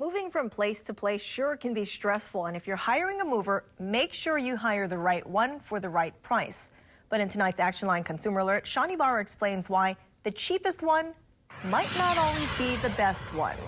Moving from place to place sure can be stressful, and if you're hiring a mover, make sure you hire the right one for the right price. But in tonight's Action Line Consumer Alert, Shawnee Barra explains why the cheapest one might not always be the best one.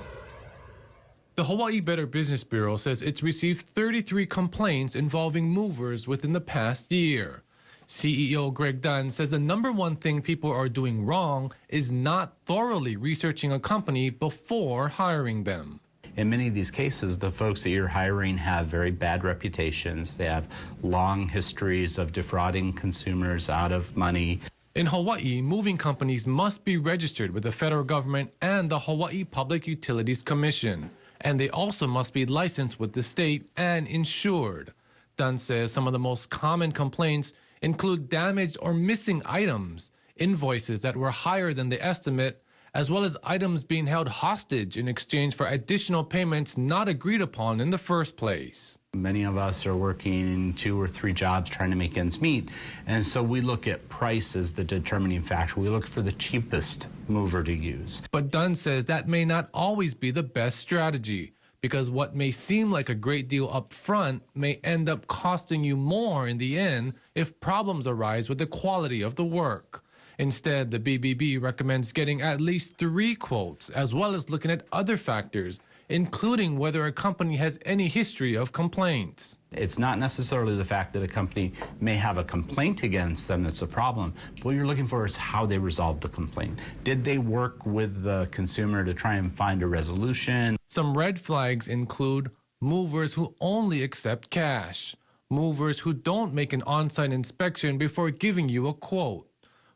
The Hawaii Better Business Bureau says it's received 33 complaints involving movers within the past year. CEO Greg Dunn says the number one thing people are doing wrong is not thoroughly researching a company before hiring them. In many of these cases, the folks that you're hiring have very bad reputations. They have long histories of defrauding consumers out of money. In Hawaii, moving companies must be registered with the federal government and the Hawaii Public Utilities Commission. And they also must be licensed with the state and insured. Dunn says some of the most common complaints include damaged or missing items, invoices that were higher than the estimate, as well as items being held hostage in exchange for additional payments not agreed upon in the first place. Many of us are working 2 or 3 jobs trying to make ends meet, and so we look at price as the determining factor. We look for the cheapest mover to use. But Dunn says that may not always be the best strategy, because what may seem like a great deal up front may end up costing you more in the end if problems arise with the quality of the work. Instead, the BBB recommends getting at least 3 quotes, as well as looking at other factors, including whether a company has any history of complaints. It's not necessarily the fact that a company may have a complaint against them that's a problem. What you're looking for is how they resolved the complaint. Did they work with the consumer to try and find a resolution? Some red flags include movers who only accept cash, movers who don't make an on-site inspection before giving you a quote,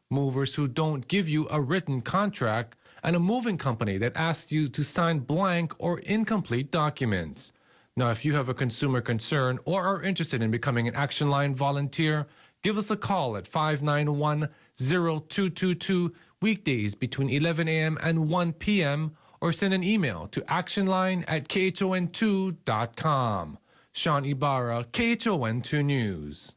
movers who don't give you a written contract, and a moving company that asks you to sign blank or incomplete documents. Now, if you have a consumer concern or are interested in becoming an Action Line volunteer, give us a call at 591-0222 weekdays between 11 a.m. and 1 p.m. or send an email to actionline@khon2.com. Sean Ibarra, KHON2 News.